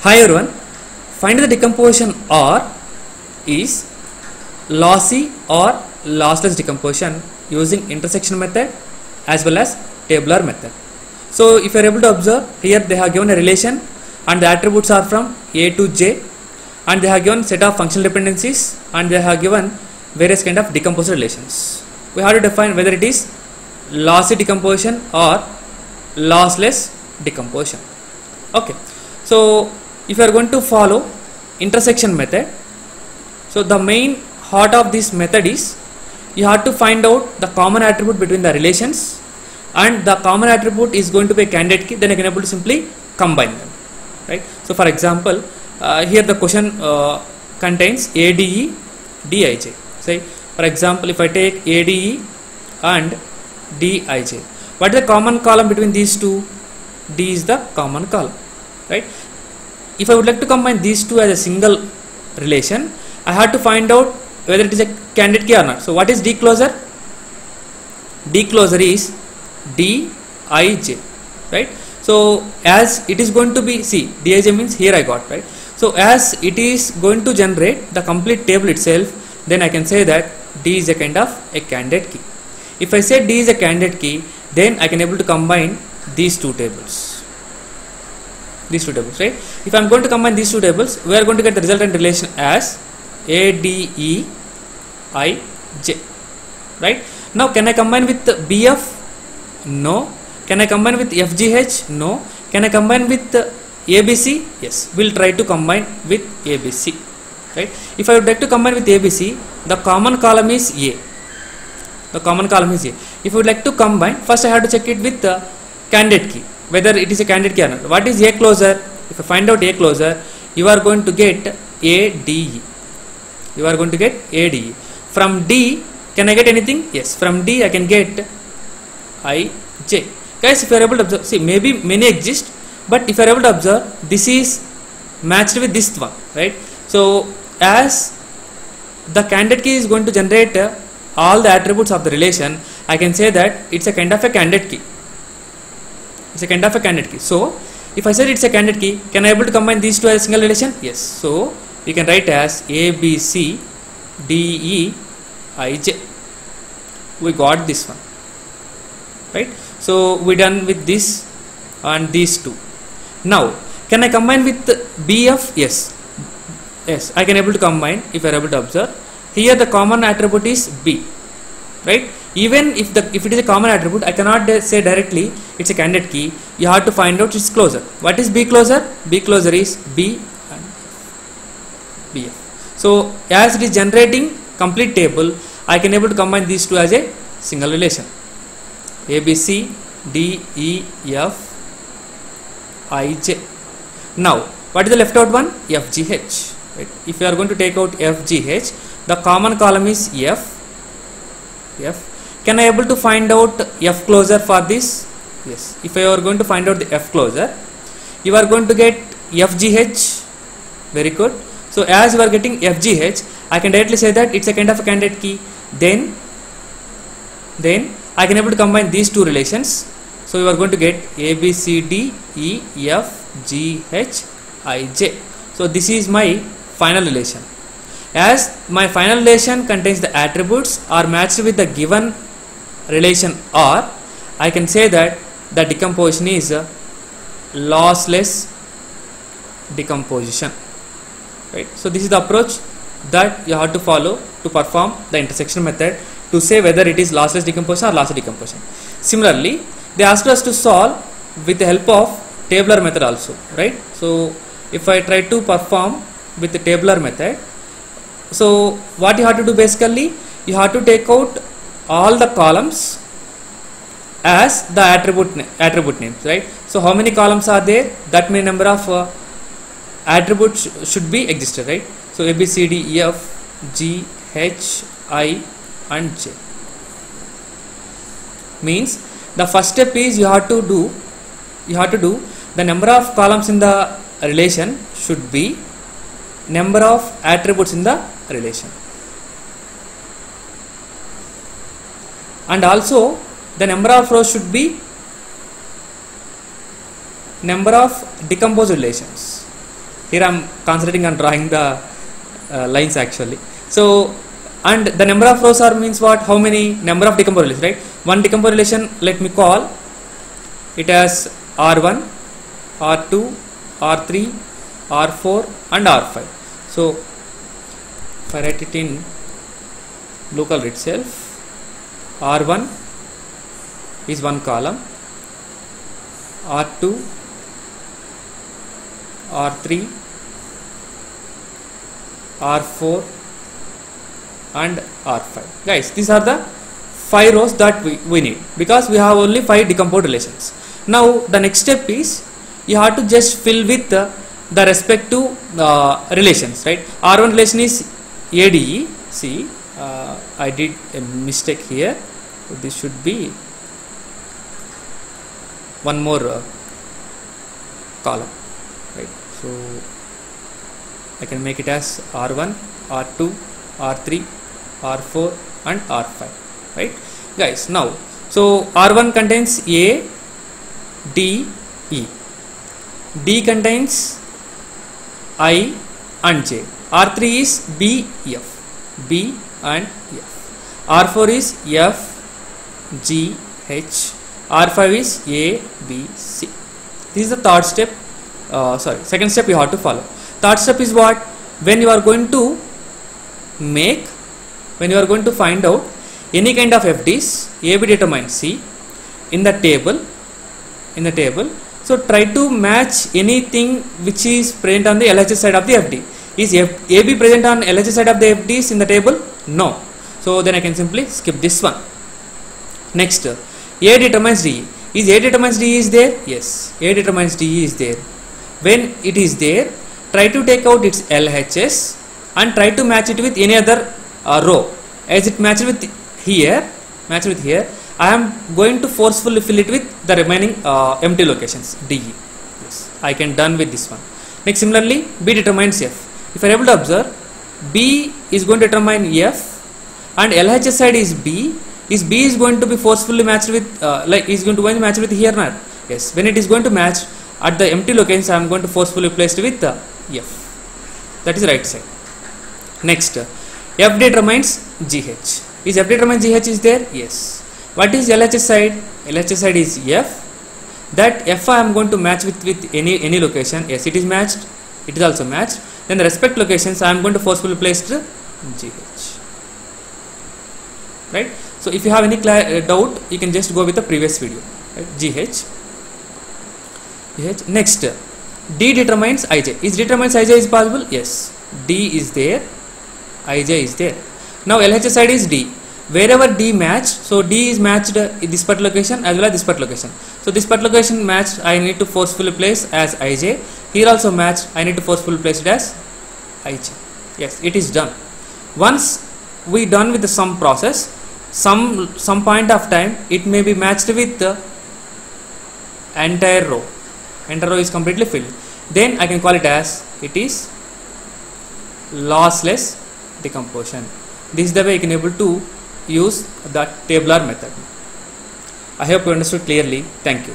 Hi everyone, find the decomposition R is lossy or lossless decomposition using intersection method as well as tabular method. So if you are able to observe here, they have given a relation and the attributes are from A to J, and they have given set of functional dependencies and they have given various kind of decomposed relations. We have to define whether it is lossy decomposition or lossless decomposition. Okay, so if you are going to follow intersection method, so the main heart of this method is you have to find out the common attribute between the relations, and the common attribute is going to be a candidate key, then you can able to simply combine them, right? So for example, here the question contains ADE Dij. Say for example, if I take ADE and Dij, what is the common column between these two? D is the common column, right? If I would like to combine these two as a single relation, I have to find out whether it is a candidate key or not. So what is D closure? D closure is Dij, right? So as it is going to be, see, Dij means here I got, right? So as it is going to generate the complete table itself, then I can say that D is a kind of a candidate key. If I say D is a candidate key, then I can able to combine these two tables. Right? If I am going to combine these two tables, we are going to get the resultant relation as ADEIJ, right? Now can I combine with BF? No. Can I combine with FGH? No. Can I combine with ABC? Yes, we'll try to combine with ABC, right? If I would like to combine with ABC, the common column is A. The common column is A. If I would like to combine, first I have to check it with the candidate key, whether it is a candidate key or not. What is A closure? If I find out A closure, you are going to get ADE. You are going to get ADE. From D, can I get anything? Yes. From D, I can get IJ. Guys, if you are able to observe, see, maybe many exist, but if you are able to observe, this is matched with this one, right? So as the candidate key is going to generate all the attributes of the relation, I can say that it's a kind of a candidate key. It's a kind of a candidate key. So if I said it's a candidate key, can I able to combine these two as a single relation? Yes. So we can write as ABC DEIJ. We got this one, right? So we done with this and these two. Now can I combine with BF? Yes. Yes, I can able to combine. If you are able to observe, here the common attribute is B, right? Even if it is a common attribute, I cannot say directly it's a candidate key. You have to find out its closure. What is B closure? B closure is B and BF. So as it is generating complete table, I can able to combine these two as a single relation. ABC DEF IJ. Now what is the left out one? FGH. Right? If you are going to take out FGH, the common column is F. Can I able to find out F closure for this? Yes. If I are going to find out the F closure, you are going to get FGH. Very good. So as you are getting FGH, I can directly say that it's a kind of a candidate key. Then I can able to combine these two relations. So you are going to get ABCDEFGHIJ. So this is my final relation. As my final relation contains the attributes are matched with the given relation R, I can say that the decomposition is a lossless decomposition, right? So this is the approach that you have to follow to perform the intersection method to say whether it is lossless decomposition or lossy decomposition. Similarly, they asked us to solve with the help of tabular method also, right? So if I try to perform with the tabular method, so what you have to do basically, you have to take out all the columns as the attribute names, right? So how many columns are there? That many number of attributes should be existed, right? So A B C D E F G H I and J. Means the first step is you have to do the number of columns in the relation should be number of attributes in the relation, and also the number of rows should be number of decomposed relations. Here I am concentrating on drawing the lines actually. So, and the number of rows are means what? How many number of decomposed relations, right? One decomposed relation, let me call it as R1, R2, R3, R4 and R5. So if I write it in blue color itself, R1 is one column, R2, R3, R4 and R5. Guys, these are the 5 rows that we need, because we have only 5 decomposed relations. Now the next step is you have to just fill with the respective relations, right? R1 relation is ADE. See, I did a mistake here. So this should be one more column, right? So I can make it as R1, R2, R3, R4 and R5, right? Guys, now so R1 contains A, D, E. D contains I and J. R3 is B, F. B and F. R4 is F, G, H. R5 is A, B, C. This is the third step. Second step you have to follow. Third step is what? When you are going to find out any kind of FDs, AB determines C in the table. So try to match anything which is present on the LHS side of the FD. Is AB present on LHS side of the FDs in the table? No. So then I can simply skip this one. Next, A determines D. Is A determines D is there? Yes, A determines D is there. When it is there, try to take out its LHS and try to match it with any other row. As it matches with here, I am going to forcefully fill it with the remaining empty locations DE. Yes, I can done with this one. Next, similarly, B determines F. If you are able to observe, B is going to determine F and LHS side is B. Is B is going to be forcefully matched with is going to match with here not? Yes, when it is going to match at the empty locations, I am going to forcefully place it with F. That is right side. Next, F determines GH. Is F determines GH is there? Yes. What is LHS side? LHS side is F. That F I am going to match with any location. Yes, it is matched. It is also matched. Then the respect locations I am going to forcefully place to GH. Right. So if you have any doubt, you can just go with the previous video. Right? GH. Next, D determines IJ. Is determines IJ is possible? Yes. D is there, IJ is there. Now LHS side is D. Wherever D matched, so D is matched in this particular location as well as this particular location. So this particular location matched, I need to forcefully place as IJ. Here also matched, I need to forcefully place it as IJ. Yes, it is done. Once we done with the sum process, some point of time it may be matched with the entire row. Entire row is completely filled. Then I can call it as it is lossless decomposition. This is the way you can able to use the tabular method. I hope you understood clearly. Thank you.